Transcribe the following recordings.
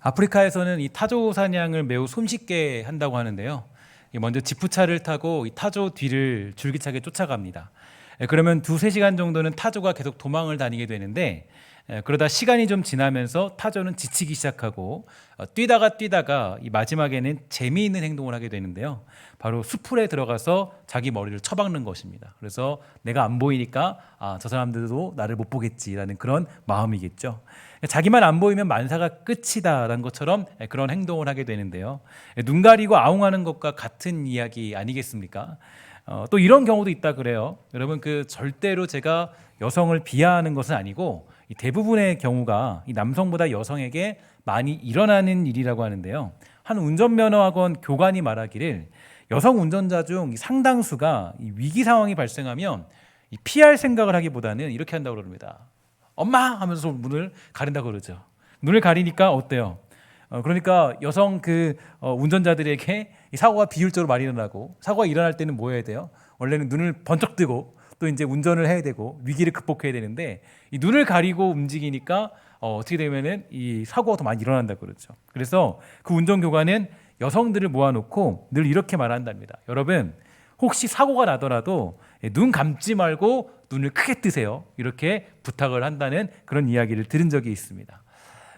아프리카에서는 이 타조 사냥을 매우 손쉽게 한다고 하는데요. 먼저 지프차를 타고 이 타조 뒤를 줄기차게 쫓아갑니다. 그러면 두세 시간 정도는 타조가 계속 도망을 다니게 되는데, 그러다 시간이 좀 지나면서 타조는 지치기 시작하고 뛰다가 이 마지막에는 재미있는 행동을 하게 되는데요. 바로 수풀에 들어가서 자기 머리를 쳐박는 것입니다. 그래서 내가 안 보이니까 저 사람들도 나를 못 보겠지라는 그런 마음이겠죠. 자기만 안 보이면 만사가 끝이다라는 것처럼 그런 행동을 하게 되는데요. 눈 가리고 아웅하는 것과 같은 이야기 아니겠습니까? 또 이런 경우도 있다 그래요. 여러분, 절대로 제가 여성을 비하하는 것은 아니고 이 대부분의 경우가 이 남성보다 여성에게 많이 일어나는 일이라고 하는데요. 한 운전면허학원 교관이 말하기를 여성 운전자 중 상당수가 이 위기 상황이 발생하면 이 피할 생각을 하기보다는 이렇게 한다고 그럽니다. 엄마! 하면서 문을 가린다고 그러죠. 눈을 가리니까 어때요? 그러니까 여성 운전자들에게 이 사고가 비율적으로 많이 일어나고, 사고가 일어날 때는 뭐 해야 돼요? 원래는 눈을 번쩍 뜨고 또 이제 운전을 해야 되고 위기를 극복해야 되는데, 이 눈을 가리고 움직이니까 어떻게 되면은 이 사고가 더 많이 일어난다고 그러죠. 그래서 그 운전교관은 여성들을 모아놓고 늘 이렇게 말한답니다. 여러분, 혹시 사고가 나더라도 눈 감지 말고 눈을 크게 뜨세요. 이렇게 부탁을 한다는 그런 이야기를 들은 적이 있습니다.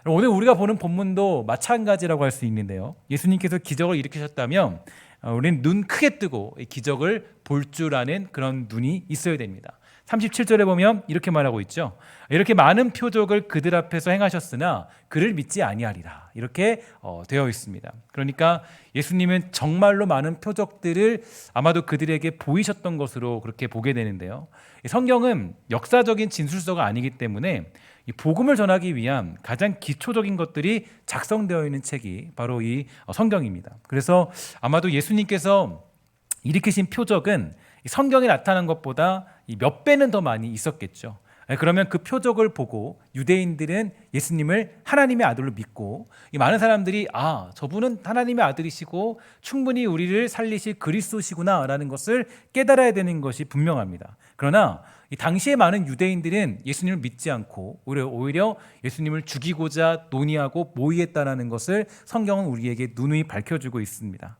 오늘 우리가 보는 본문도 마찬가지라고 할 수 있는데요. 예수님께서 기적을 일으키셨다면 우리는 눈 크게 뜨고 기적을 볼 줄 아는 그런 눈이 있어야 됩니다. 37절에 보면 이렇게 말하고 있죠. 이렇게 많은 표적을 그들 앞에서 행하셨으나 그를 믿지 아니하리라. 이렇게 되어 있습니다. 그러니까 예수님은 정말로 많은 표적들을 아마도 그들에게 보이셨던 것으로 그렇게 보게 되는데요. 성경은 역사적인 진술서가 아니기 때문에 이 복음을 전하기 위한 가장 기초적인 것들이 작성되어 있는 책이 바로 이 성경입니다. 그래서 아마도 예수님께서 일으키신 표적은 성경에 나타난 것보다 몇 배는 더 많이 있었겠죠. 그러면 그 표적을 보고 유대인들은 예수님을 하나님의 아들로 믿고, 이 많은 사람들이 저분은 하나님의 아들이시고 충분히 우리를 살리실 그리스도시구나라는 것을 깨달아야 되는 것이 분명합니다. 그러나 이 당시에 많은 유대인들은 예수님을 믿지 않고 오히려 예수님을 죽이고자 논의하고 모의했다라는 것을 성경은 우리에게 누누이 밝혀주고 있습니다.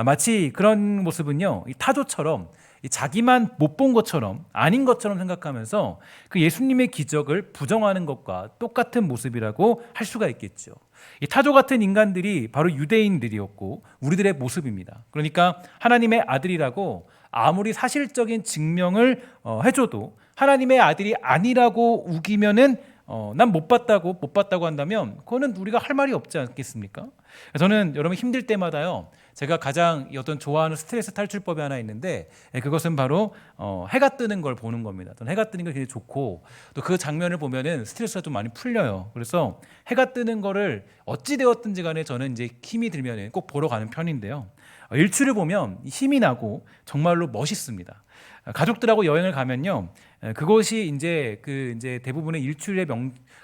마치 그런 모습은요, 이 타조처럼 자기만 못 본 것처럼 아닌 것처럼 생각하면서 그 예수님의 기적을 부정하는 것과 똑같은 모습이라고 할 수가 있겠죠. 이 타조 같은 인간들이 바로 유대인들이었고 우리들의 모습입니다. 그러니까 하나님의 아들이라고 아무리 사실적인 증명을 해줘도 하나님의 아들이 아니라고 우기면은 난 못 봤다고 한다면 그거는 우리가 할 말이 없지 않겠습니까? 저는 여러분 힘들 때마다요, 제가 가장 좋아하는 스트레스 탈출법이 하나 있는데, 그것은 바로 해가 뜨는 걸 보는 겁니다. 저는 해가 뜨는 게 굉장히 좋고 또 그 장면을 보면은 스트레스가 좀 많이 풀려요. 그래서 해가 뜨는 거를 어찌 되었든지 간에 저는 이제 힘이 들면은 꼭 보러 가는 편인데요. 일출을 보면 힘이 나고 정말로 멋있습니다. 가족들하고 여행을 가면요, 그것이 이제 대부분의 일출의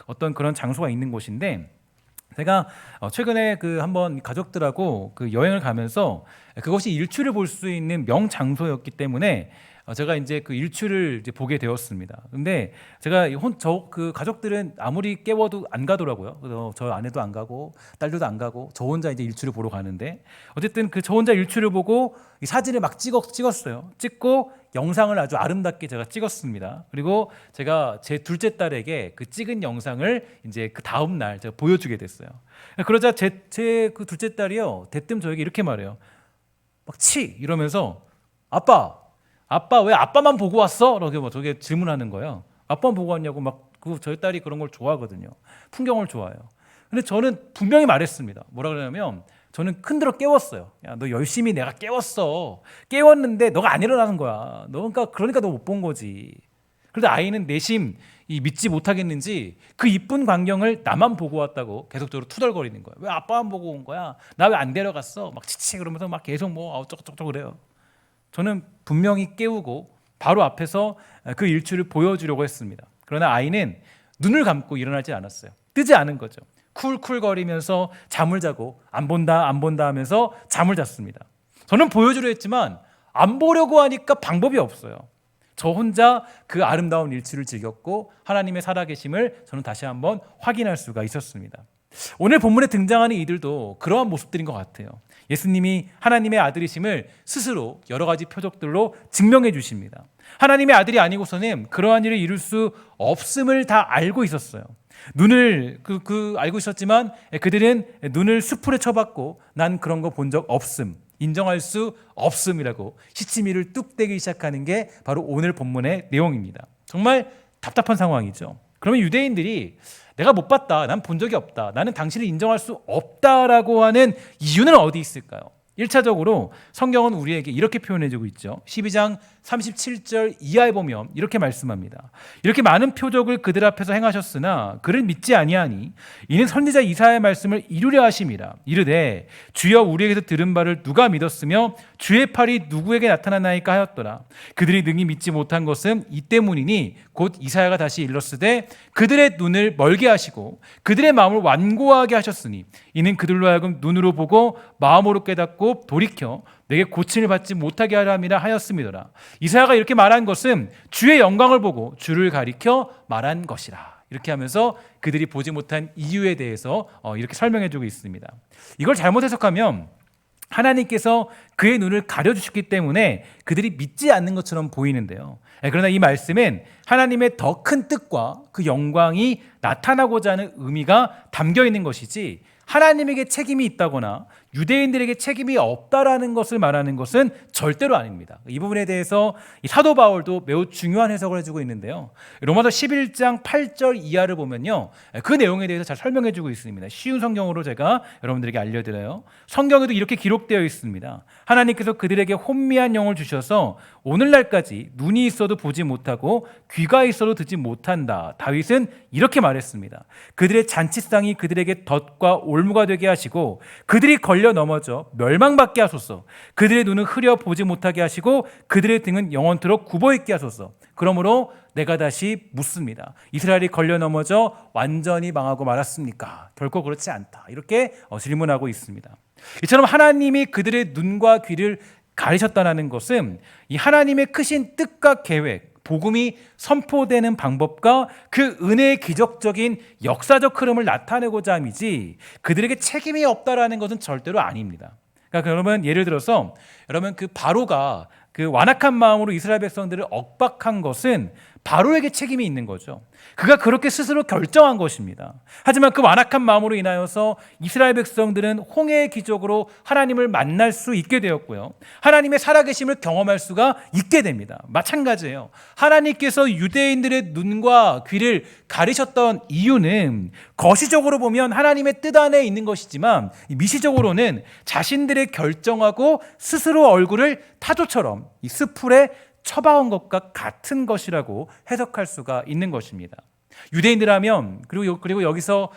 어떤 그런 장소가 있는 곳인데, 제가 최근에 한번 가족들하고 여행을 가면서 그것이 일출을 볼 수 있는 명장소였기 때문에 제가 이제 일출을 이제 보게 되었습니다. 근데 제가 가족들은 아무리 깨워도 안 가더라고요. 그래서 저 아내도 안 가고 딸들도 안 가고 저 혼자 이제 일출을 보러 가는데, 어쨌든 저 혼자 일출을 보고 이 사진을 막 찍었어요. 찍고 영상을 아주 아름답게 제가 찍었습니다. 그리고 제가 제 둘째 딸에게 그 찍은 영상을 이제 그 다음 날 제가 보여주게 됐어요. 그러자 제 그 둘째 딸이요, 대뜸 저에게 이렇게 말해요. 막 이러면서 아빠 왜 아빠만 보고 왔어? 이렇게 저게 질문하는 거예요. 아빠만 보고 왔냐고 저희 딸이 그런 걸 좋아하거든요. 풍경을 좋아해요. 근데 저는 분명히 말했습니다. 뭐라 그러냐면 저는 큰들어 깨웠어요. 야, 너 열심히 내가 깨웠어. 깨웠는데 너가 안 일어나는 거야. 그러니까 너 못 본 거지. 그런데 아이는 내심 믿지 못하겠는지 그 이쁜 광경을 나만 보고 왔다고 계속적으로 투덜거리는 거예요. 왜 아빠만 보고 온 거야? 나 왜 안 데려갔어? 치치 그러면서 계속 어쩌고저쩌고 그래요. 저는 분명히 깨우고 바로 앞에서 그 일출을 보여주려고 했습니다. 그러나 아이는 눈을 감고 일어나지 않았어요. 뜨지 않은 거죠. 쿨쿨거리면서 잠을 자고 안 본다 하면서 잠을 잤습니다. 저는 보여주려 했지만 안 보려고 하니까 방법이 없어요. 저 혼자 그 아름다운 일출을 즐겼고 하나님의 살아계심을 저는 다시 한번 확인할 수가 있었습니다. 오늘 본문에 등장하는 이들도 그러한 모습들인 것 같아요. 예수님이 하나님의 아들이심을 스스로 여러 가지 표적들로 증명해 주십니다. 하나님의 아들이 아니고서는 그러한 일을 이룰 수 없음을 다 알고 있었어요. 눈을 알고 있었지만 그들은 눈을 수풀에 쳐박고 난 그런 거 본 적 없음, 인정할 수 없음이라고 시치미를 뚝 떼기 시작하는 게 바로 오늘 본문의 내용입니다. 정말 답답한 상황이죠. 그러면 유대인들이 내가 못 봤다, 난 본 적이 없다, 나는 당신을 인정할 수 없다라고 하는 이유는 어디 있을까요? 1차적으로 성경은 우리에게 이렇게 표현해주고 있죠. 12장 37절 이하에 보면 이렇게 말씀합니다. 이렇게 많은 표적을 그들 앞에서 행하셨으나 그를 믿지 아니하니 이는 선지자 이사야의 말씀을 이루려 하심이라. 이르되 주여 우리에게서 들은 바를 누가 믿었으며 주의 팔이 누구에게 나타나나이까 하였더라. 그들이 능히 믿지 못한 것은 이 때문이니 곧 이사야가 다시 일렀으되 그들의 눈을 멀게 하시고 그들의 마음을 완고하게 하셨으니 이는 그들로 하여금 눈으로 보고 마음으로 깨닫고 돌이켜 내게 고침을 받지 못하게 하려 함이라 하였음이더라. 이사야가 이렇게 말한 것은 주의 영광을 보고 주를 가리켜 말한 것이라. 이렇게 하면서 그들이 보지 못한 이유에 대해서 이렇게 설명해 주고 있습니다. 이걸 잘못 해석하면 하나님께서 그의 눈을 가려주셨기 때문에 그들이 믿지 않는 것처럼 보이는데요. 그러나 이 말씀은 하나님의 더 큰 뜻과 그 영광이 나타나고자 하는 의미가 담겨 있는 것이지 하나님에게 책임이 있다거나 유대인들에게 책임이 없다라는 것을 말하는 것은 절대로 아닙니다. 이 부분에 대해서 사도 바울도 매우 중요한 해석을 해주고 있는데요. 로마서 11장 8절 이하를 보면요, 그 내용에 대해서 잘 설명해주고 있습니다. 쉬운 성경으로 제가 여러분들에게 알려드려요. 성경에도 이렇게 기록되어 있습니다. 하나님께서 그들에게 혼미한 영을 주셔서 오늘날까지 눈이 있어도 보지 못하고 귀가 있어도 듣지 못한다. 다윗은 이렇게 말했습니다. 그들의 잔치상이 그들에게 덫과 올무가 되게 하시고 그들이 걸려 넘어져 멸망받게 하소서. 그들의 눈은 흐려 보지 못하게 하시고 그들의 등은 영원토록 굽어있게 하소서. 그러므로 내가 다시 묻습니다. 이스라엘이 걸려 넘어져 완전히 망하고 말았습니까? 결코 그렇지 않다. 이렇게 질문하고 있습니다. 이처럼 하나님이 그들의 눈과 귀를 가리셨다는 것은 이 하나님의 크신 뜻과 계획, 복음이 선포되는 방법과 그 은혜의 기적적인 역사적 흐름을 나타내고자 함이지 그들에게 책임이 없다라는 것은 절대로 아닙니다. 그러니까 여러분 예를 들어서 여러분 그 바로가 그 완악한 마음으로 이스라엘 백성들을 억박한 것은 바로에게 책임이 있는 거죠. 그가 그렇게 스스로 결정한 것입니다. 하지만 그 완악한 마음으로 인하여서 이스라엘 백성들은 홍해의 기적으로 하나님을 만날 수 있게 되었고요. 하나님의 살아계심을 경험할 수가 있게 됩니다. 마찬가지예요. 하나님께서 유대인들의 눈과 귀를 가리셨던 이유는 거시적으로 보면 하나님의 뜻 안에 있는 것이지만 미시적으로는 자신들의 결정하고 스스로 얼굴을 타조처럼 이 스풀에 처박은 것과 같은 것이라고 해석할 수가 있는 것입니다. 유대인들하면 그리고 여기서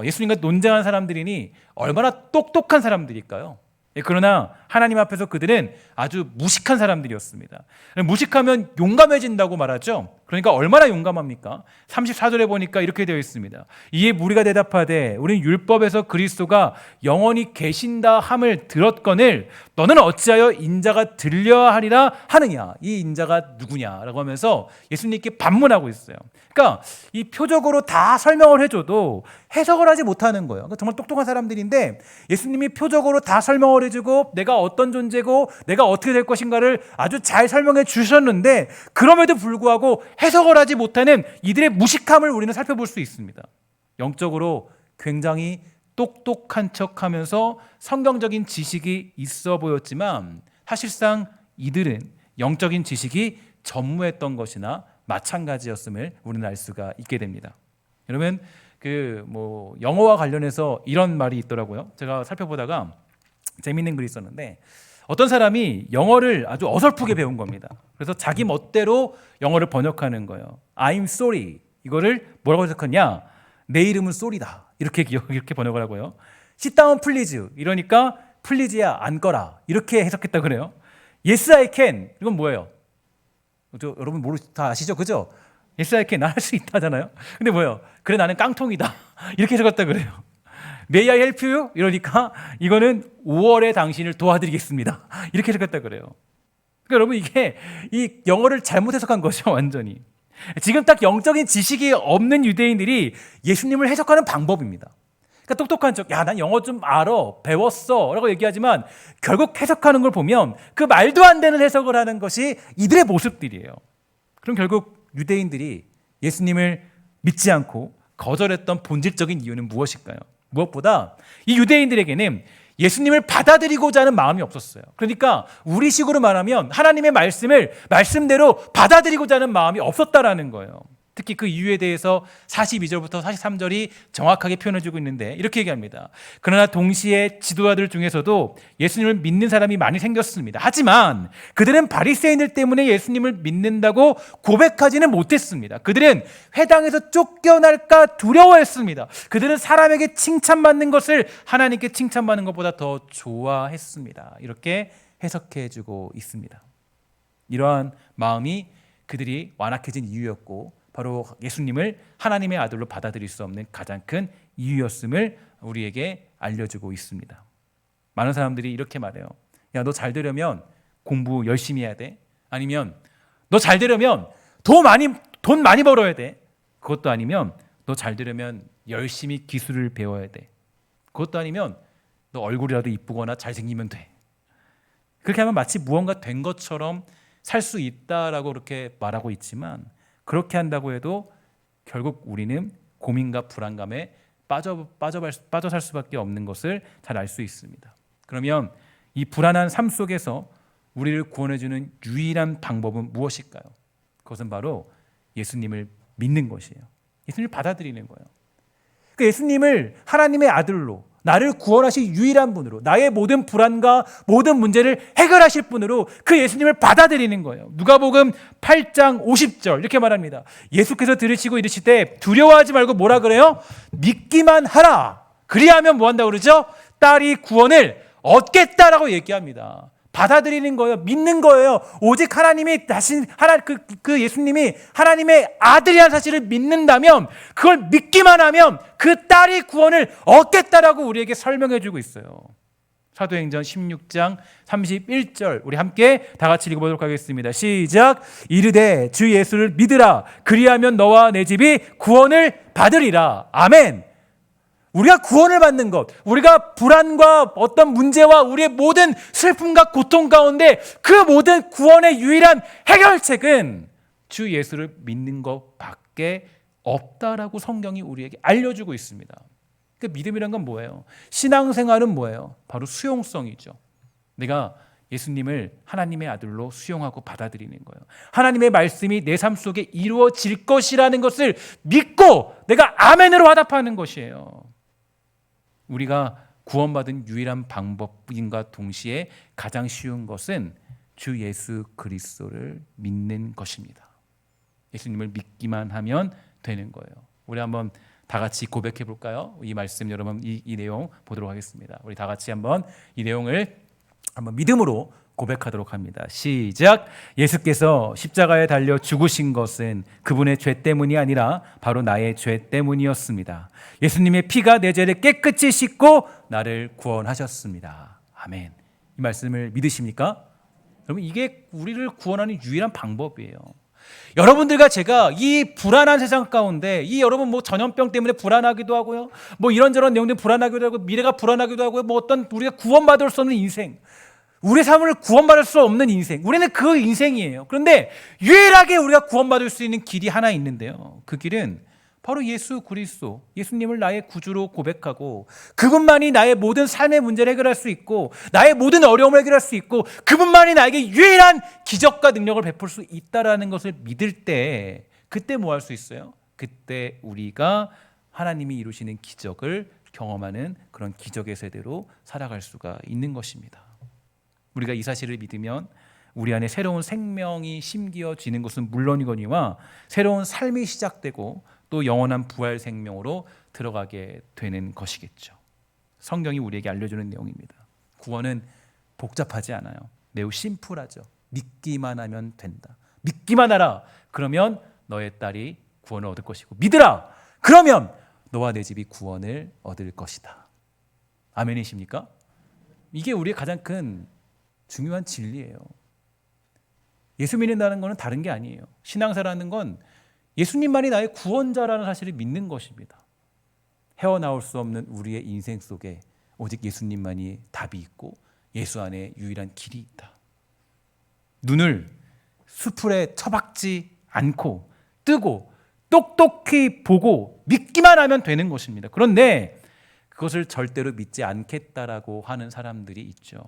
예수님과 논쟁한 사람들이니 얼마나 똑똑한 사람들일까요? 그러나 하나님 앞에서 그들은 아주 무식한 사람들이었습니다. 무식하면 용감해진다고 말하죠. 그러니까 얼마나 용감합니까? 34절에 보니까 이렇게 되어 있습니다. 이에 무리가 대답하되 우리는 율법에서 그리스도가 영원히 계신다 함을 들었거늘 너는 어찌하여 인자가 들려야 하리라 하느냐? 이 인자가 누구냐라고 하면서 예수님께 반문하고 있어요. 그러니까 이 표적으로 다 설명을 해줘도 해석을 하지 못하는 거예요. 그러니까 정말 똑똑한 사람들인데 예수님이 표적으로 다 설명을 해주고 내가 어떤 존재고 내가 어떻게 될 것인가를 아주 잘 설명해 주셨는데 그럼에도 불구하고 해석을 하지 못하는 이들의 무식함을 우리는 살펴볼 수 있습니다. 영적으로 굉장히 똑똑한 척하면서 성경적인 지식이 있어 보였지만 사실상 이들은 영적인 지식이 전무했던 것이나 마찬가지였음을 우리는 알 수가 있게 됩니다. 여러분 영어와 관련해서 이런 말이 있더라고요. 제가 살펴보다가 재밌는 글이 있었는데 어떤 사람이 영어를 아주 어설프게 배운 겁니다. 그래서 자기 멋대로 영어를 번역하는 거예요. I'm sorry. 이거를 뭐라고 해석하냐? 내 이름은 쏘리다. 이렇게 번역을 하고요. Sit down please. 이러니까 please야 앉거라. 이렇게 해석했다 그래요. Yes I can. 이건 뭐예요? 여러분 다 아시죠? 그죠? Yes I can. 나 할 수 있다잖아요. 근데 뭐예요? 그래 나는 깡통이다. 이렇게 해석했다 그래요. May I help you? 이러니까 이거는 5월에 당신을 도와드리겠습니다. 이렇게 해석했다 그래요. 그러니까 여러분 이게 이 영어를 잘못 해석한 거죠. 완전히. 지금 딱 영적인 지식이 없는 유대인들이 예수님을 해석하는 방법입니다. 그러니까 똑똑한 척, 야, 난 영어 좀 알아, 배웠어 라고 얘기하지만 결국 해석하는 걸 보면 그 말도 안 되는 해석을 하는 것이 이들의 모습들이에요. 그럼 결국 유대인들이 예수님을 믿지 않고 거절했던 본질적인 이유는 무엇일까요? 무엇보다 이 유대인들에게는 예수님을 받아들이고자 하는 마음이 없었어요. 그러니까 우리식으로 말하면 하나님의 말씀을 말씀대로 받아들이고자 하는 마음이 없었다라는 거예요. 특히 그 이유에 대해서 42절부터 43절이 정확하게 표현해주고 있는데 이렇게 얘기합니다. 그러나 동시에 지도자들 중에서도 예수님을 믿는 사람이 많이 생겼습니다. 하지만 그들은 바리새인들 때문에 예수님을 믿는다고 고백하지는 못했습니다. 그들은 회당에서 쫓겨날까 두려워했습니다. 그들은 사람에게 칭찬받는 것을 하나님께 칭찬받는 것보다 더 좋아했습니다. 이렇게 해석해주고 있습니다. 이러한 마음이 그들이 완악해진 이유였고 바로 예수님을 하나님의 아들로 받아들일 수 없는 가장 큰 이유였음을 우리에게 알려주고 있습니다. 많은 사람들이 이렇게 말해요. 야, 너 잘 되려면 공부 열심히 해야 돼. 아니면 너 잘 되려면 돈 많이 벌어야 돼. 그것도 아니면 너 잘 되려면 열심히 기술을 배워야 돼. 그것도 아니면 너 얼굴이라도 이쁘거나 잘생기면 돼. 그렇게 하면 마치 무언가 된 것처럼 살 수 있다라고 그렇게 말하고 있지만 그렇게 한다고 해도 결국 우리는 고민과 불안감에 빠져 살 수밖에 없는 것을 잘 알 수 있습니다. 그러면 이 불안한 삶 속에서 우리를 구원해주는 유일한 방법은 무엇일까요? 그것은 바로 예수님을 믿는 것이에요. 예수님을 받아들이는 거예요. 그 예수님을 하나님의 아들로 나를 구원하실 유일한 분으로 나의 모든 불안과 모든 문제를 해결하실 분으로 그 예수님을 받아들이는 거예요. 누가복음 8장 50절 이렇게 말합니다. 예수께서 들으시고 이르시되 두려워하지 말고 뭐라 그래요? 믿기만 하라. 그리하면 뭐 한다고 그러죠? 딸이 구원을 얻겠다라고 얘기합니다. 받아들이는 거예요. 믿는 거예요. 오직 하나님이 그 예수님이 하나님의 아들이라는 사실을 믿는다면 그걸 믿기만 하면 그 딸이 구원을 얻겠다라고 우리에게 설명해 주고 있어요. 사도행전 16장 31절 우리 함께 다 같이 읽어보도록 하겠습니다. 시작. 이르되 주 예수를 믿으라. 그리하면 너와 내 집이 구원을 받으리라. 아멘. 우리가 구원을 받는 것, 우리가 불안과 어떤 문제와 우리의 모든 슬픔과 고통 가운데 그 모든 구원의 유일한 해결책은 주 예수를 믿는 것밖에 없다라고 성경이 우리에게 알려주고 있습니다. 그 믿음이란 건 뭐예요? 신앙생활은 뭐예요? 바로 수용성이죠. 내가 예수님을 하나님의 아들로 수용하고 받아들이는 거예요. 하나님의 말씀이 내 삶 속에 이루어질 것이라는 것을 믿고 내가 아멘으로 화답하는 것이에요. 우리가 구원받은 유일한 방법인과 동시에 가장 쉬운 것은 주 예수 그리스도를 믿는 것입니다. 예수님을 믿기만 하면 되는 거예요. 우리 한번 다 같이 고백해 볼까요? 이 말씀 여러분 이 내용 보도록 하겠습니다. 우리 다 같이 한번 이 내용을 한번 믿음으로 고백하도록 합니다. 시작. 예수께서 십자가에 달려 죽으신 것은 그분의 죄 때문이 아니라 바로 나의 죄 때문이었습니다. 예수님의 피가 내 죄를 깨끗이 씻고 나를 구원하셨습니다. 아멘. 이 말씀을 믿으십니까? 여러분 이게 우리를 구원하는 유일한 방법이에요. 여러분들과 제가 이 불안한 세상 가운데 이 여러분 뭐 전염병 때문에 불안하기도 하고요. 뭐 이런저런 내용들 불안하기도 하고 미래가 불안하기도 하고요. 뭐 어떤 우리가 구원받을 수 없는 인생. 우리의 삶을 구원받을 수 없는 인생. 우리는 그 인생이에요. 그런데 유일하게 우리가 구원받을 수 있는 길이 하나 있는데요. 그 길은 바로 예수 그리스도, 예수님을 나의 구주로 고백하고 그분만이 나의 모든 삶의 문제를 해결할 수 있고 나의 모든 어려움을 해결할 수 있고 그분만이 나에게 유일한 기적과 능력을 베풀 수 있다라는 것을 믿을 때 그때 뭐 할 수 있어요? 그때 우리가 하나님이 이루시는 기적을 경험하는 그런 기적의 세대로 살아갈 수가 있는 것입니다. 우리가 이 사실을 믿으면 우리 안에 새로운 생명이 심기어지는 것은 물론이거니와 새로운 삶이 시작되고 또 영원한 부활 생명으로 들어가게 되는 것이겠죠. 성경이 우리에게 알려주는 내용입니다. 구원은 복잡하지 않아요. 매우 심플하죠. 믿기만 하면 된다. 믿기만 하라. 그러면 너의 딸이 구원을 얻을 것이고 믿으라. 그러면 너와 내 집이 구원을 얻을 것이다. 아멘이십니까? 이게 우리의 가장 큰 중요한 진리예요. 예수 믿는다는 것은 다른 게 아니에요. 신앙사라는 건 예수님만이 나의 구원자라는 사실을 믿는 것입니다. 헤어나올 수 없는 우리의 인생 속에 오직 예수님만이 답이 있고 예수 안에 유일한 길이 있다. 눈을 수풀에 처박지 않고 뜨고 똑똑히 보고 믿기만 하면 되는 것입니다. 그런데 그것을 절대로 믿지 않겠다라고 하는 사람들이 있죠.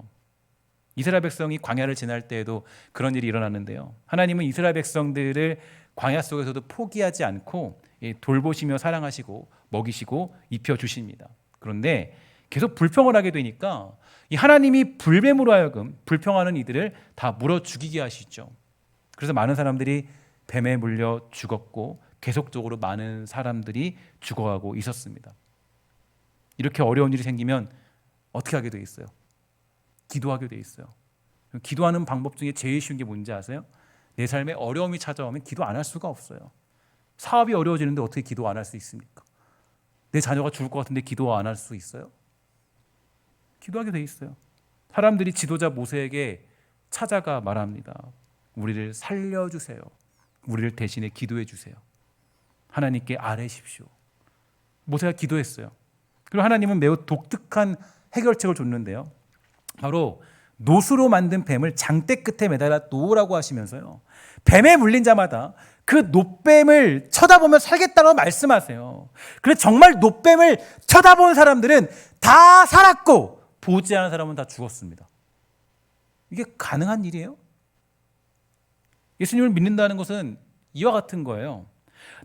이스라엘 백성이 광야를 지날 때에도 그런 일이 일어났는데요. 하나님은 이스라엘 백성들을 광야 속에서도 포기하지 않고 돌보시며 사랑하시고 먹이시고 입혀주십니다. 그런데 계속 불평을 하게 되니까 이 하나님이 불뱀으로 하여금 불평하는 이들을 다 물어 죽이게 하시죠. 그래서 많은 사람들이 뱀에 물려 죽었고 계속적으로 많은 사람들이 죽어가고 있었습니다. 이렇게 어려운 일이 생기면 어떻게 하게 돼 있어요? 기도하게 돼 있어요. 기도하는 방법 중에 제일 쉬운 게 뭔지 아세요? 내 삶에 어려움이 찾아오면 기도 안 할 수가 없어요. 사업이 어려워지는데 어떻게 기도 안 할 수 있습니까? 내 자녀가 죽을 것 같은데 기도 안 할 수 있어요? 기도하게 돼 있어요. 사람들이 지도자 모세에게 찾아가 말합니다. 우리를 살려주세요. 우리를 대신에 기도해 주세요. 하나님께 아뢰십시오. 모세가 기도했어요. 그리고 하나님은 매우 독특한 해결책을 줬는데요. 바로 노수로 만든 뱀을 장대 끝에 매달아 놓으라고 하시면서요. 뱀에 물린 자마다 그 노뱀을 쳐다보며 살겠다고 말씀하세요. 그래서 정말 노뱀을 쳐다본 사람들은 다 살았고 보지 않은 사람은 다 죽었습니다. 이게 가능한 일이에요? 예수님을 믿는다는 것은 이와 같은 거예요.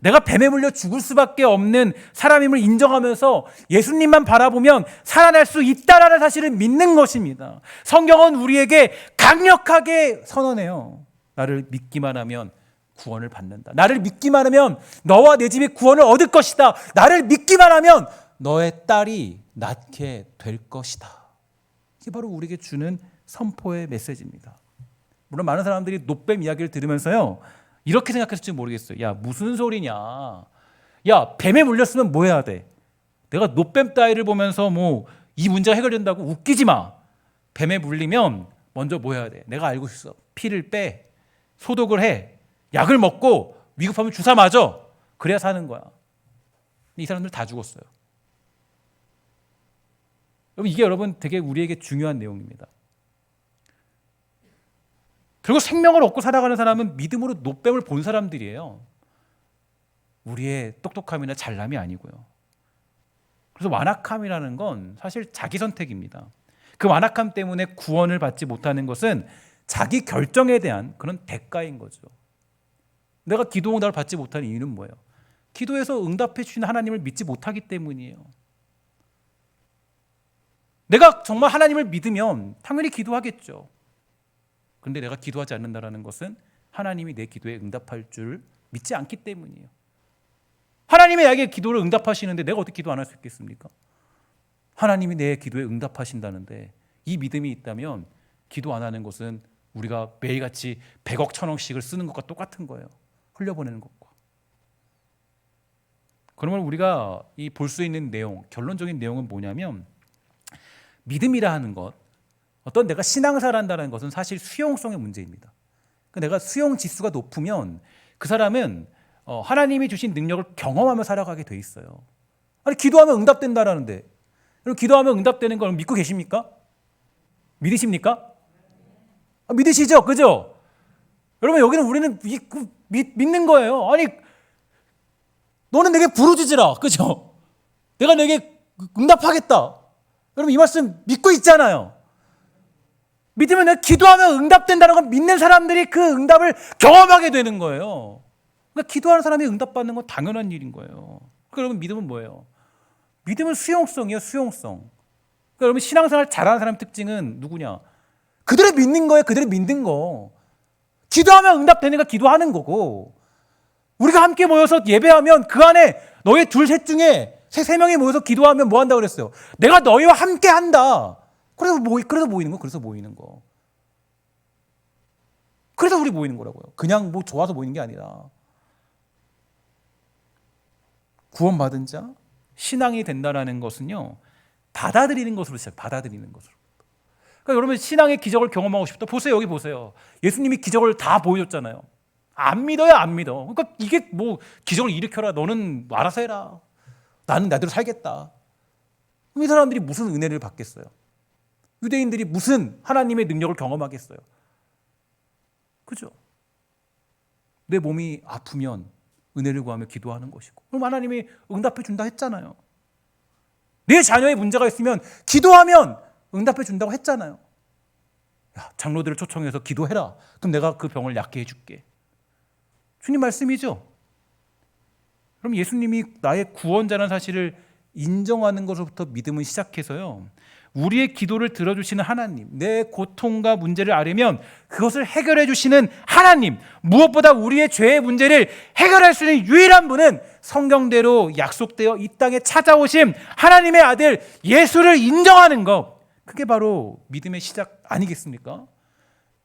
내가 뱀에 물려 죽을 수밖에 없는 사람임을 인정하면서 예수님만 바라보면 살아날 수 있다라는 사실을 믿는 것입니다. 성경은 우리에게 강력하게 선언해요. 나를 믿기만 하면 구원을 받는다. 나를 믿기만 하면 너와 내 집이 구원을 얻을 것이다. 나를 믿기만 하면 너의 딸이 낫게 될 것이다. 이게 바로 우리에게 주는 선포의 메시지입니다. 물론 많은 사람들이 노뱀 이야기를 들으면서요, 이렇게 생각했을지 모르겠어요. 야, 무슨 소리냐? 야, 뱀에 물렸으면 뭐 해야 돼? 내가 노뱀 따위를 보면서 뭐 이 문제가 해결된다고 웃기지 마. 뱀에 물리면 먼저 뭐 해야 돼? 내가 알고 있어. 피를 빼. 소독을 해. 약을 먹고 위급하면 주사 맞아. 그래야 사는 거야. 이 사람들 다 죽었어요. 여러분, 이게 여러분 되게 우리에게 중요한 내용입니다. 그리고 생명을 얻고 살아가는 사람은 믿음으로 노뱀을 본 사람들이에요. 우리의 똑똑함이나 잘남이 아니고요. 그래서 완악함이라는 건 사실 자기 선택입니다. 그 완악함 때문에 구원을 받지 못하는 것은 자기 결정에 대한 그런 대가인 거죠. 내가 기도 응답을 받지 못하는 이유는 뭐예요? 기도해서 응답해 주시는 하나님을 믿지 못하기 때문이에요. 내가 정말 하나님을 믿으면 당연히 기도하겠죠. 그런데 내가 기도하지 않는다는 것은 하나님이 내 기도에 응답할 줄 믿지 않기 때문이에요. 하나님이 나에게 기도를 응답하시는데 내가 어떻게 기도 안 할 수 있겠습니까? 하나님이 내 기도에 응답하신다는데 이 믿음이 있다면 기도 안 하는 것은 우리가 매일같이 100억 1000억씩을 쓰는 것과 똑같은 거예요. 흘려보내는 것과. 그러면 우리가 이 볼 수 있는 내용, 결론적인 내용은 뭐냐면, 믿음이라 하는 것, 어떤 내가 신앙생활을 한다는 것은 사실 수용성의 문제입니다. 내가 수용 지수가 높으면 그 사람은 하나님이 주신 능력을 경험하며 살아가게 돼 있어요. 아니, 기도하면 응답된다라는데, 여러분, 기도하면 응답되는 걸 믿고 계십니까? 믿으십니까? 믿으시죠? 그죠? 여러분, 여기는 우리는 믿는 거예요. 아니, 너는 내게 부르짖으라. 그죠? 내가 내게 응답하겠다. 여러분, 이 말씀 믿고 있잖아요. 믿으면 내가 기도하면 응답된다는 걸 믿는 사람들이 그 응답을 경험하게 되는 거예요. 그러니까 기도하는 사람이 응답받는 건 당연한 일인 거예요. 그러니까 여러분, 믿음은 뭐예요? 믿음은 수용성이에요. 수용성. 그러니까 여러분, 신앙생활 잘하는 사람의 특징은 누구냐? 그들을 믿는 거예요. 그들을 믿는 거. 기도하면 응답되니까 기도하는 거고, 우리가 함께 모여서 예배하면 그 안에 너희 둘 셋 중에 세 명이 모여서 기도하면 뭐 한다고 그랬어요? 내가 너희와 함께 한다. 그래서 모이는 거. 그래서 모이는 거. 그래서 우리 모이는 거라고요. 그냥 뭐 좋아서 모이는 게 아니라. 구원받은 자, 신앙이 된다라는 것은요, 받아들이는 것으로 시작. 받아들이는 것으로. 그러니까 여러분, 신앙의 기적을 경험하고 싶다. 보세요. 여기 보세요. 예수님이 기적을 다 보여줬잖아요. 안 믿어요, 안 믿어. 그러니까 이게 뭐 기적을 일으켜라. 너는 알아서 해라. 나는 나대로 살겠다. 이 사람들이 무슨 은혜를 받겠어요? 유대인들이 무슨 하나님의 능력을 경험하겠어요? 그죠? 내 몸이 아프면 은혜를 구하며 기도하는 것이고, 그럼 하나님이 응답해 준다 했잖아요. 내 자녀의 문제가 있으면 기도하면 응답해 준다고 했잖아요. 야, 장로들을 초청해서 기도해라. 그럼 내가 그 병을 낫게 해줄게. 주님 말씀이죠. 그럼 예수님이 나의 구원자라는 사실을 인정하는 것으로부터 믿음은 시작해서요, 우리의 기도를 들어주시는 하나님, 내 고통과 문제를 앓으면 그것을 해결해 주시는 하나님, 무엇보다 우리의 죄의 문제를 해결할 수 있는 유일한 분은 성경대로 약속되어 이 땅에 찾아오신 하나님의 아들 예수를 인정하는 것, 그게 바로 믿음의 시작 아니겠습니까?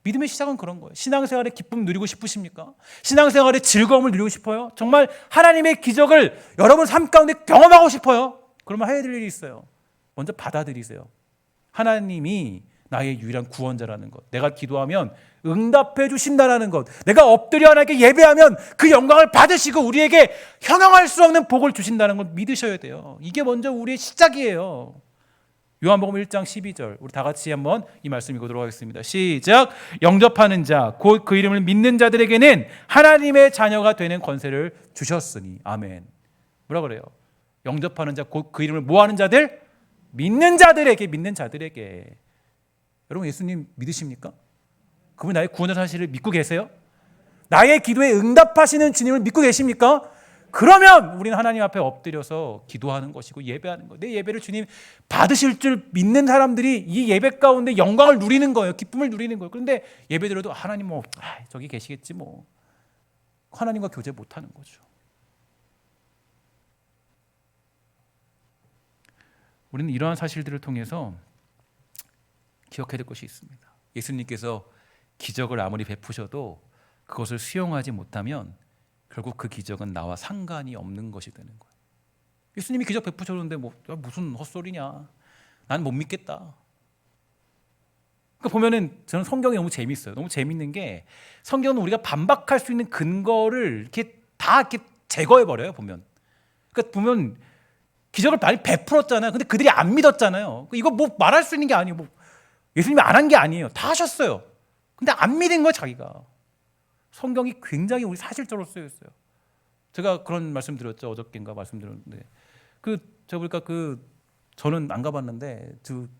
믿음의 시작은 그런 거예요. 신앙생활의 기쁨 누리고 싶으십니까? 신앙생활의 즐거움을 누리고 싶어요? 정말 하나님의 기적을 여러분 삶 가운데 경험하고 싶어요? 그러면 해야 될 일이 있어요. 먼저 받아들이세요. 하나님이 나의 유일한 구원자라는 것, 내가 기도하면 응답해 주신다라는 것, 내가 엎드려 하나님께 예배하면 그 영광을 받으시고 우리에게 형용할 수 없는 복을 주신다는 걸 믿으셔야 돼요. 이게 먼저 우리의 시작이에요. 요한복음 1장 12절, 우리 다 같이 한번 이 말씀 읽도록 하겠습니다. 시작. 영접하는 자, 곧 그 이름을 믿는 자들에게는 하나님의 자녀가 되는 권세를 주셨으니. 아멘. 뭐라 그래요? 영접하는 자, 곧 그 이름을 뭐 하는 자들? 믿는 자들에게, 믿는 자들에게. 여러분, 예수님 믿으십니까? 그분이 나의 구원자 사실을 믿고 계세요? 나의 기도에 응답하시는 주님을 믿고 계십니까? 그러면 우리는 하나님 앞에 엎드려서 기도하는 것이고 예배하는 거. 내 예배를 주님 받으실 줄 믿는 사람들이 이 예배 가운데 영광을 누리는 거예요. 기쁨을 누리는 거예요. 그런데 예배 드려도 하나님 뭐 저기 계시겠지 뭐. 하나님과 교제 못하는 거죠. 우리는 이러한 사실들을 통해서 기억해야 될 것이 있습니다. 예수님께서 기적을 아무리 베푸셔도 그것을 수용하지 못하면 결국 그 기적은 나와 상관이 없는 것이 되는 거예요. 예수님이 기적 베푸셨는데 무슨 헛소리냐, 난 못 믿겠다. 그러니까 보면은 저는 성경이 너무 재밌어요. 너무 재밌는 게 성경은 우리가 반박할 수 있는 근거를 이렇게 다 이렇게 제거해 버려요. 그러니까 보면 기적을 많이 베풀었잖아요. 근데 그들이 안 믿었잖아요. 이거 뭐 말할 수 있는 게 아니에요. 예수님이 안 한 게 아니에요. 다 하셨어요. 근데 안 믿은 거예요, 자기가. 성경이 굉장히 우리 사실적으로 쓰여 있어요. 제가 그런 말씀 드렸죠. 어저께인가 말씀드렸는데 제가 보니까 저는 안 가봤는데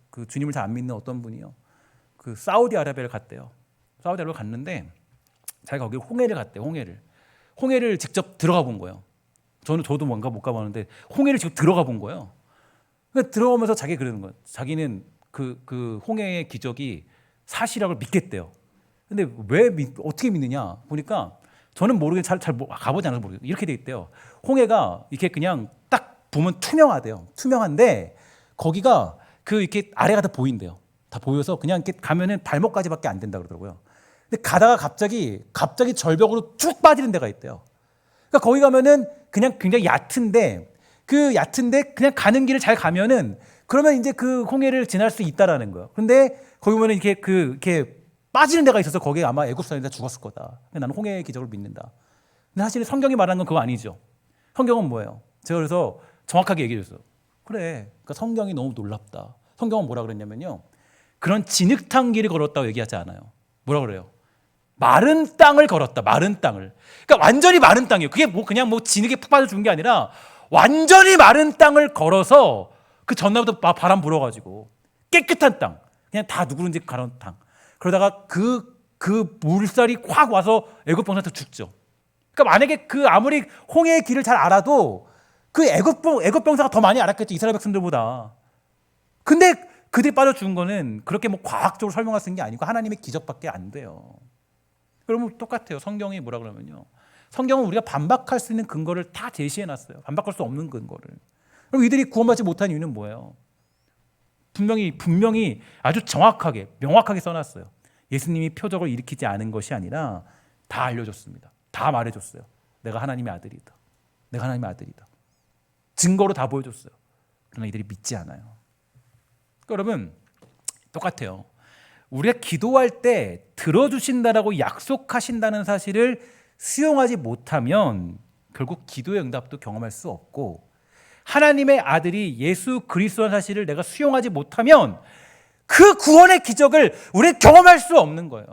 그 주님을 잘 안 믿는 어떤 분이요. 사우디아라비아를 갔대요. 사우디아라비아 갔는데 자기가 거기 홍해를 갔대요. 홍해를 직접 들어가 본 거예요. 저도 뭔가 못 가봤는데 홍해를 직접 들어가 본 거예요. 그러니까 들어오면서 자기 그러는 거예요. 자기는 그 홍해의 기적이 사실이라고 믿겠대요. 근데 어떻게 믿느냐 보니까 저는 모르게 잘 가보지 않아서 모르겠어요. 이렇게 돼 있대요. 홍해가 이렇게 그냥 딱 보면 투명하대요. 투명한데 거기가 이렇게 아래가 다 보인대요. 다 보여서 그냥 이렇게 가면은 발목까지밖에 안 된다 그러더라고요. 근데 가다가 갑자기 절벽으로 쭉 빠지는 데가 있대요. 그러니까 거기 가면은 그냥 굉장히 얕은데 그냥 가는 길을 잘 가면은 그러면 이제 그 홍해를 지날 수 있다라는 거예요. 근데 거기 보면은 이렇게 빠지는 데가 있어서 거기에 아마 애굽 사람이 다 죽었을 거다. 나는 홍해의 기적을 믿는다. 근데 사실 성경이 말하는 건 그거 아니죠. 성경은 뭐예요? 제가 그래서 정확하게 얘기해 줬어요. 그래. 그러니까 성경이 너무 놀랍다. 성경은 뭐라 그랬냐면요. 그런 진흙탕 길을 걸었다고 얘기하지 않아요. 뭐라 그래요? 마른 땅을 걸었다. 마른 땅을. 그러니까 완전히 마른 땅이에요. 그게 그냥 진흙에 푹 빠져 죽은 게 아니라 완전히 마른 땅을 걸어서 그 전날부터 바람 불어가지고 깨끗한 땅. 그냥 다 누구든지 가는 땅. 그러다가 그 물살이 확 와서 애굽 병사한테 죽죠. 그러니까 만약에 아무리 홍해의 길을 잘 알아도 그 애굽 병사가 더 많이 알았겠죠. 이스라엘 백성들보다. 근데 그들이 빠져 죽은 거는 그렇게 과학적으로 설명할 수 있는 게 아니고 하나님의 기적밖에 안 돼요. 그러면 똑같아요. 성경이 뭐라 그러면요. 성경은 우리가 반박할 수 있는 근거를 다 제시해 놨어요. 반박할 수 없는 근거를. 그럼 이들이 구원받지 못한 이유는 뭐예요? 분명히 아주 정확하게 명확하게 써놨어요. 예수님이 표적을 일으키지 않은 것이 아니라 다 알려줬습니다. 다 말해줬어요. 내가 하나님의 아들이다. 내가 하나님의 아들이다. 증거로 다 보여줬어요. 그러나 이들이 믿지 않아요. 그러니까 여러분 똑같아요. 우리가 기도할 때 들어주신다라고 약속하신다는 사실을 수용하지 못하면 결국 기도의 응답도 경험할 수 없고 하나님의 아들이 예수 그리스도라는 사실을 내가 수용하지 못하면 그 구원의 기적을 우리는 경험할 수 없는 거예요.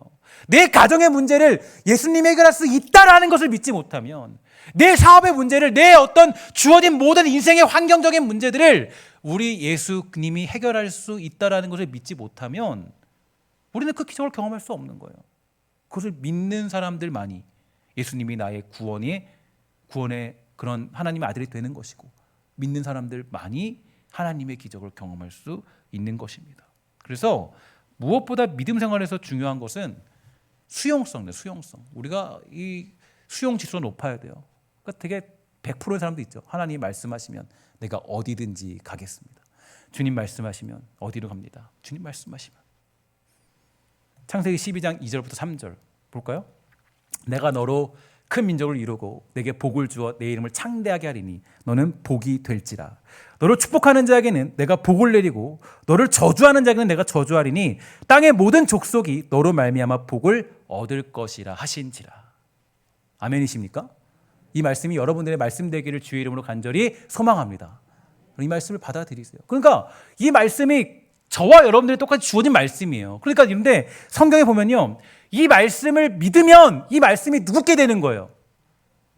내 가정의 문제를 예수님이 해결할 수 있다라는 것을 믿지 못하면, 내 사업의 문제를, 내 어떤 주어진 모든 인생의 환경적인 문제들을 우리 예수님이 해결할 수 있다라는 것을 믿지 못하면 우리는 그 기적을 경험할 수 없는 거예요. 그것을 믿는 사람들만이 예수님이 나의 구원의 그런 하나님의 아들이 되는 것이고, 믿는 사람들만이 하나님의 기적을 경험할 수 있는 것입니다. 그래서 무엇보다 믿음 생활에서 중요한 것은 수용성이에요. 수용성. 우리가 이 수용 지수가 높아야 돼요. 그러니까 되게 100%의 사람도 있죠. 하나님이 말씀하시면 내가 어디든지 가겠습니다. 주님 말씀하시면 어디로 갑니다. 주님 말씀하시면. 창세기 12장 2절부터 3절 볼까요? 내가 너로 큰 민족을 이루고 내게 복을 주어 내 이름을 창대하게 하리니 너는 복이 될지라. 너를 축복하는 자에게는 내가 복을 내리고 너를 저주하는 자에게는 내가 저주하리니 땅의 모든 족속이 너로 말미암아 복을 얻을 것이라 하신지라. 아멘이십니까? 이 말씀이 여러분들의 말씀 되기를 주의 이름으로 간절히 소망합니다. 이 말씀을 받아들이세요. 그러니까 이 말씀이 저와 여러분들이 똑같이 주어진 말씀이에요. 그러니까 그런데 성경에 보면요, 이 말씀을 믿으면 이 말씀이 누구께 되는 거예요?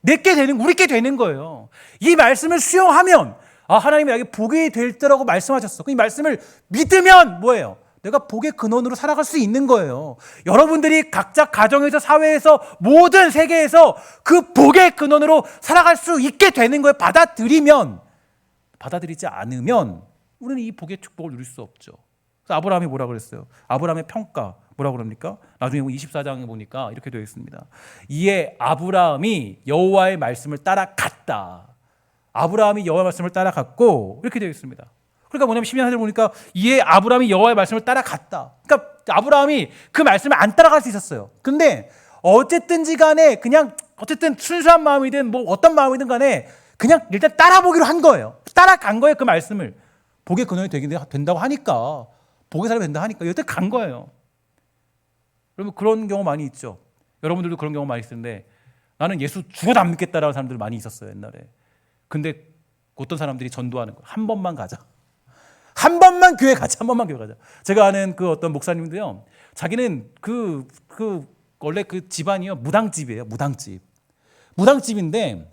내게 되는, 우리께 되는 거예요. 이 말씀을 수용하면 하나님이 나에게 복이 될 때라고 말씀하셨어. 이 말씀을 믿으면 뭐예요? 내가 복의 근원으로 살아갈 수 있는 거예요. 여러분들이 각자 가정에서, 사회에서, 모든 세계에서 그 복의 근원으로 살아갈 수 있게 되는 거예요. 받아들이면. 받아들이지 않으면 우리는 이 복의 축복을 누릴 수 없죠. 그래서 아브라함이 뭐라 그랬어요? 아브라함의 평가 뭐라 그럽니까? 나중에 24장에 보니까 이렇게 되어 있습니다. 이에 아브라함이 여호와의 말씀을 따라갔다. 아브라함이 여호와의 말씀을 따라갔고 이렇게 되어 있습니다. 그러니까 뭐냐면 12장을 보니까 이에 아브라함이 여호와의 말씀을 따라갔다. 그러니까 아브라함이 그 말씀을 안 따라갈 수 있었어요. 근데 어쨌든지 간에 그냥 어쨌든 순수한 마음이든 뭐 어떤 마음이든 간에 그냥 일단 따라보기로 한 거예요. 따라간 거예요. 그 말씀을. 복의 근원이 된다고 하니까, 복의 사람이 된다 하니까 여태 간 거예요. 여러분 그런 경우 많이 있죠. 여러분들도 그런 경우 많이 있는데 나는 예수 죽어도 안 믿겠다라는 사람들 많이 있었어요 옛날에. 근데 어떤 사람들이 전도하는 거예요. 한 번만 가자. 한 번만 교회 가자. 한 번만 교회 가자. 제가 아는 그 어떤 목사님도요. 자기는 원래 그 집안이요 무당집이에요. 무당집인데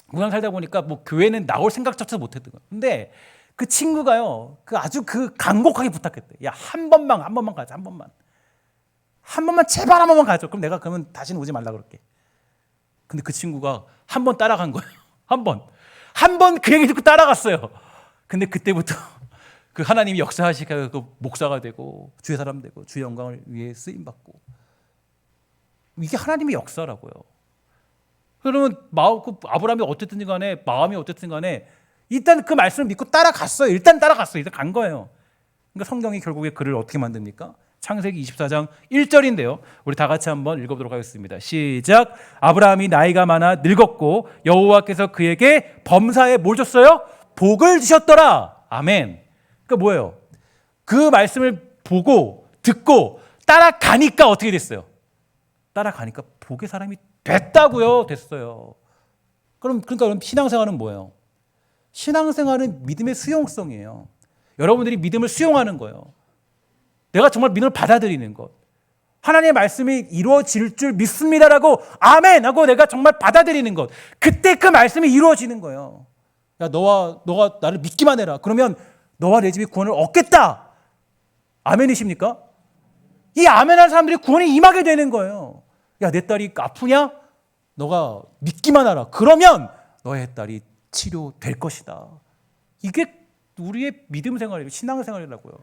무당 살다 보니까 뭐 교회는 나올 생각조차 못했던 거예요. 근데 그 친구가요, 아주 간곡하게 부탁했대. 야, 한 번만 가자, 한 번만 제발 한 번만 가자. 그럼 내가 그러면 다시는 오지 말라 그럴게. 근데 그 친구가 한 번 따라간 거예요. 한 번 그 얘기 듣고 따라갔어요. 근데 그때부터 그 하나님이 역사하시니까 그 목사가 되고 주의 사람 되고 주의 영광을 위해 쓰임 받고, 이게 하나님의 역사라고요. 그러면 아브라함이 어쨌든 간에 마음이 어쨌든 간에 일단 그 말씀을 믿고 따라갔어요. 일단 간 거예요. 그러니까 성경이 결국에 그를 어떻게 만듭니까? 창세기 24장 1절인데요. 우리 다 같이 한번 읽어보도록 하겠습니다. 시작. 아브라함이 나이가 많아 늙었고 여호와께서 그에게 범사에 뭘 줬어요? 복을 주셨더라. 아멘. 그러니까 뭐예요? 그 말씀을 보고 듣고 따라가니까 어떻게 됐어요? 따라가니까 복의 사람이 됐다고요. 됐어요. 그러니까 신앙생활은 뭐예요? 신앙생활은 믿음의 수용성이에요. 여러분들이 믿음을 수용하는 거예요. 내가 정말 믿음을 받아들이는 것. 하나님의 말씀이 이루어질 줄 믿습니다라고 아멘 하고 내가 정말 받아들이는 것. 그때 그 말씀이 이루어지는 거예요. 야, 너가 나를 믿기만 해라. 그러면 너와 내 집이 구원을 얻겠다. 아멘이십니까? 이 아멘한 사람들이 구원이 임하게 되는 거예요. 야, 내 딸이 아프냐? 너가 믿기만 하라. 그러면 너의 딸이 치료될 것이다. 이게 우리의 믿음 생활이고 신앙 생활이라고요.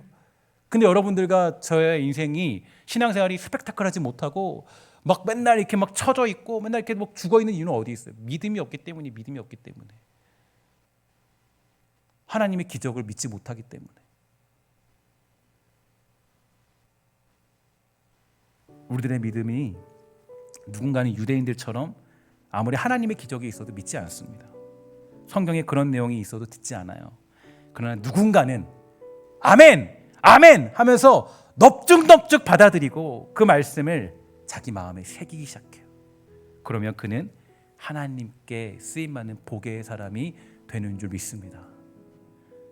근데 여러분들과 저의 인생이 신앙생활이 스펙타클하지 못하고 막 맨날 이렇게 막 처져 있고 맨날 이렇게 막 죽어 있는 이유는 어디 있어요? 믿음이 없기 때문에. 하나님의 기적을 믿지 못하기 때문에. 우리들의 믿음이 누군가는 유대인들처럼 아무리 하나님의 기적이 있어도 믿지 않습니다. 성경에 그런 내용이 있어도 듣지 않아요. 그러나 누군가는 아멘! 아멘! 하면서 넙죽넙죽 받아들이고 그 말씀을 자기 마음에 새기기 시작해요. 그러면 그는 하나님께 쓰임받는 복의 사람이 되는 줄 믿습니다.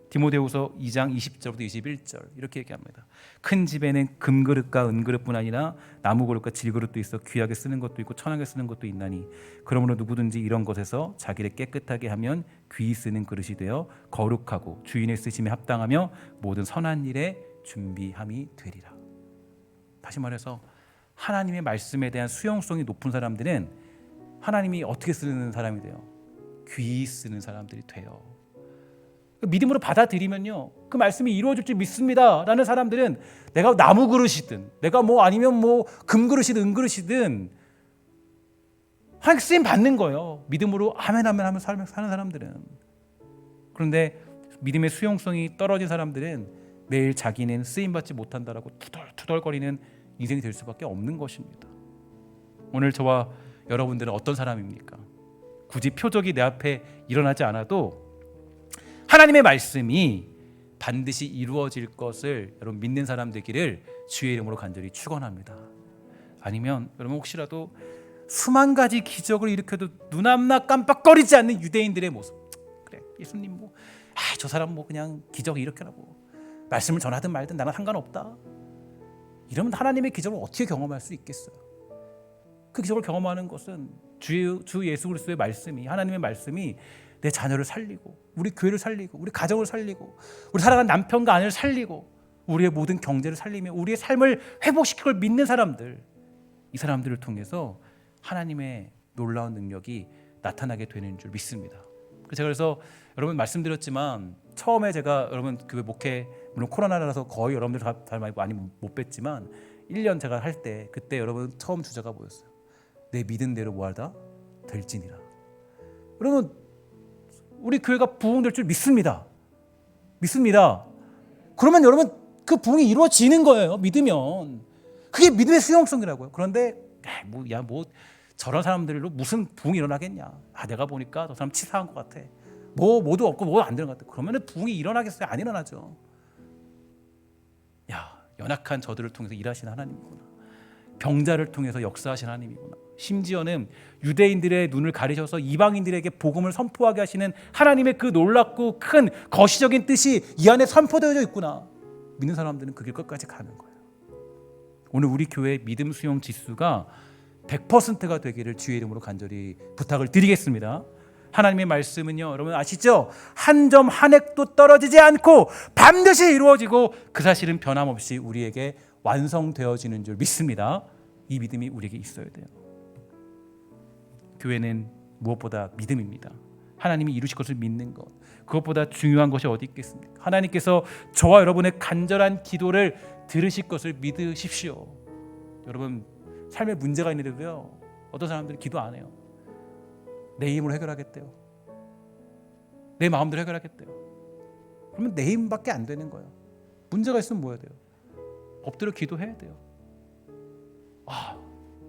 디모데후서 2장 20절부터 21절 이렇게 얘기합니다. 큰 집에는 금그릇과 은그릇뿐 아니라 나무그릇과 질그릇도 있어 귀하게 쓰는 것도 있고 천하게 쓰는 것도 있나니 그러므로 누구든지 이런 것에서 자기를 깨끗하게 하면 귀히 쓰는 그릇이 되어 거룩하고 주인의 쓰심에 합당하며 모든 선한 일에 준비함이 되리라. 다시 말해서 하나님의 말씀에 대한 수용성이 높은 사람들은 하나님이 어떻게 쓰는 사람이 돼요? 귀히 쓰는 사람들이 돼요. 믿음으로 받아들이면요, 그 말씀이 이루어질 줄 믿습니다 라는 사람들은 내가 나무 그릇이든 내가 아니면 금그릇이든 은그릇이든 하나님 쓰임 받는 거예요. 믿음으로 아멘 아멘 하면서 사는 사람들은. 그런데 믿음의 수용성이 떨어진 사람들은 매일 자기는 쓰임 받지 못한다라고 투덜투덜거리는 인생이 될 수밖에 없는 것입니다. 오늘 저와 여러분들은 어떤 사람입니까? 굳이 표적이 내 앞에 일어나지 않아도 하나님의 말씀이 반드시 이루어질 것을 여러분 믿는 사람 되기를 주의 이름으로 간절히 축원합니다. 아니면 여러분 혹시라도 수만 가지 기적을 일으켜도 눈 하나 깜빡거리지 않는 유대인들의 모습. 그래, 예수님 저 사람 그냥 기적 일으켜라고 말씀을 전하든 말든 나는 상관없다. 이러면 하나님의 기적을 어떻게 경험할 수 있겠어요? 그 기적을 경험하는 것은 주 예수 그리스도의 말씀이, 하나님의 말씀이 내 자녀를 살리고 우리 교회를 살리고 우리 가정을 살리고 우리 사랑하는 남편과 아내를 살리고 우리의 모든 경제를 살리며 우리의 삶을 회복시킬 걸 믿는 사람들, 이 사람들을 통해서 하나님의 놀라운 능력이 나타나게 되는 줄 믿습니다. 그래서 여러분 말씀드렸지만 처음에 제가 여러분 교회 목회, 물론 코로나라서 거의 여러분들 다 많이 못 뵀지만 1년 제가 할 때 그때 여러분 처음 주제가 뭐였어요? 내 믿은 대로 뭐하다? 될지니라. 여러분 우리 교회가 부흥될 줄 믿습니다. 그러면 여러분 그 부흥이 이루어지는 거예요. 믿으면. 그게 믿음의 수용성이라고요. 그런데 저런 사람들로 무슨 부흥이 일어나겠냐. 내가 보니까 저 사람 치사한 것 같아. 뭐도 없고 뭐도 안 되는 것 같아. 그러면 부흥이 일어나겠어요? 안 일어나죠. 연약한 저들을 통해서 일하시는 하나님이구나. 병자를 통해서 역사하시는 하나님이구나. 심지어는 유대인들의 눈을 가리셔서 이방인들에게 복음을 선포하게 하시는 하나님의 그 놀랍고 큰 거시적인 뜻이 이 안에 선포되어져 있구나. 믿는 사람들은 그 길 끝까지 가는 거예요. 오늘 우리 교회의 믿음 수용 지수가 100%가 되기를 주의 이름으로 간절히 부탁을 드리겠습니다. 하나님의 말씀은요, 여러분 아시죠? 한 점 한 획도 떨어지지 않고 반드시 이루어지고 그 사실은 변함없이 우리에게 완성되어지는 줄 믿습니다. 이 믿음이 우리에게 있어야 돼요. 교회는 무엇보다 믿음입니다. 하나님이 이루실 것을 믿는 것, 그것보다 중요한 것이 어디 있겠습니까? 하나님께서 저와 여러분의 간절한 기도를 들으실 것을 믿으십시오. 여러분 삶에 문제가 있는데도요, 어떤 사람들이 기도 안 해요. 내 힘으로 해결하겠대요. 내 마음대로 해결하겠대요. 그러면 내 힘밖에 안 되는 거예요. 문제가 있으면 뭐 해야 돼요? 엎드려 기도해야 돼요.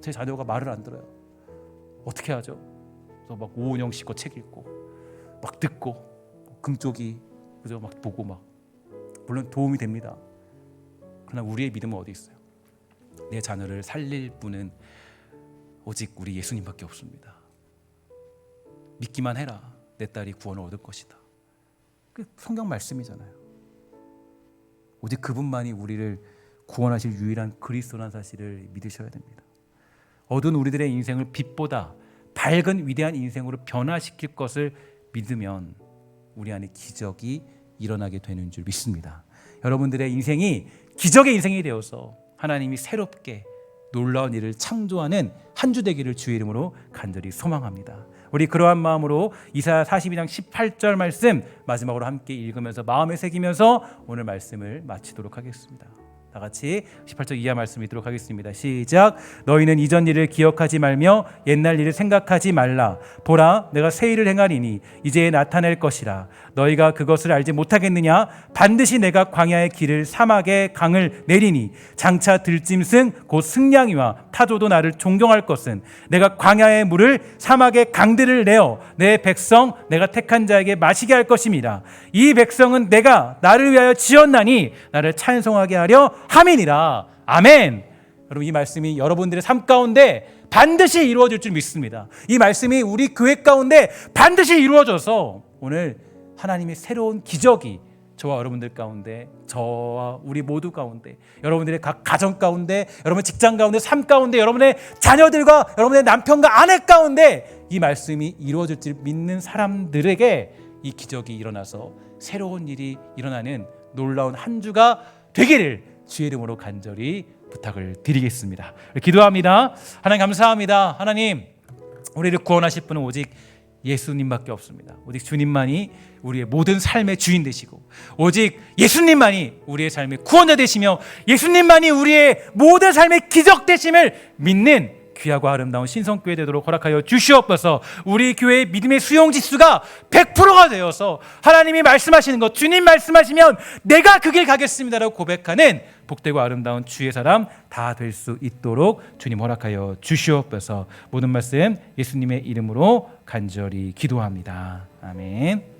제 자녀가 말을 안 들어요. 어떻게 하죠? 그래서 막 오은영 씨 거 책 읽고 막 듣고 금쪽이 그죠? 막 보고 물론 도움이 됩니다. 그러나 우리의 믿음은 어디 있어요? 내 자녀를 살릴 분은 오직 우리 예수님밖에 없습니다. 믿기만 해라. 내 딸이 구원을 얻을 것이다. 그 성경 말씀이잖아요. 오직 그분만이 우리를 구원하실 유일한 그리스도라는 사실을 믿으셔야 됩니다. 어두운 우리들의 인생을 빛보다 밝은 위대한 인생으로 변화시킬 것을 믿으면 우리 안에 기적이 일어나게 되는 줄 믿습니다. 여러분들의 인생이 기적의 인생이 되어서 하나님이 새롭게 놀라운 일을 창조하는 한 주 되기를 주의 이름으로 간절히 소망합니다. 우리 그러한 마음으로 이사야 42장 18절 말씀 마지막으로 함께 읽으면서 마음에 새기면서 오늘 말씀을 마치도록 하겠습니다. 다 같이 18절 이하 말씀 읽도록 하겠습니다. 시작. 너희는 이전 일을 기억하지 말며 옛날 일을 생각하지 말라. 보라, 내가 새 일을 행하리니 이제 나타낼 것이라. 너희가 그것을 알지 못하겠느냐? 반드시 내가 광야의 길을 사막의 강을 내리니 장차 들짐승 곧 승냥이와 타조도 나를 존경할 것은 내가 광야의 물을 사막의 강들을 내어 내 백성 내가 택한 자에게 마시게 할 것임이라. 이 백성은 내가 나를 위하여 지었나니 나를 찬송하게 하려 함이니라. 아멘. 여러분 이 말씀이 여러분들의 삶 가운데 반드시 이루어질 줄 믿습니다. 이 말씀이 우리 교회 가운데 반드시 이루어져서 오늘 하나님의 새로운 기적이 저와 여러분들 가운데, 저와 우리 모두 가운데, 여러분들의 각 가정 가운데, 여러분 직장 가운데, 삶 가운데, 여러분의 자녀들과 여러분의 남편과 아내 가운데 이 말씀이 이루어질 줄 믿는 사람들에게 이 기적이 일어나서 새로운 일이 일어나는 놀라운 한 주가 되기를 주의 이름으로 간절히 부탁을 드리겠습니다. 기도합니다. 하나님 감사합니다. 하나님, 우리를 구원하실 분은 오직 예수님밖에 없습니다. 오직 주님만이 우리의 모든 삶의 주인 되시고, 오직 예수님만이 우리의 삶의 구원자 되시며, 예수님만이 우리의 모든 삶의 기적 되심을 믿는 귀하고 아름다운 신성교회 되도록 허락하여 주시옵소서. 우리 교회의 믿음의 수용 지수가 100%가 되어서 하나님이 말씀하시는 것, 주님 말씀하시면 내가 그 길 가겠습니다라고 고백하는 복되고 아름다운 주의 사람 다 될 수 있도록 주님 허락하여 주시옵소서. 모든 말씀 예수님의 이름으로 간절히 기도합니다. 아멘.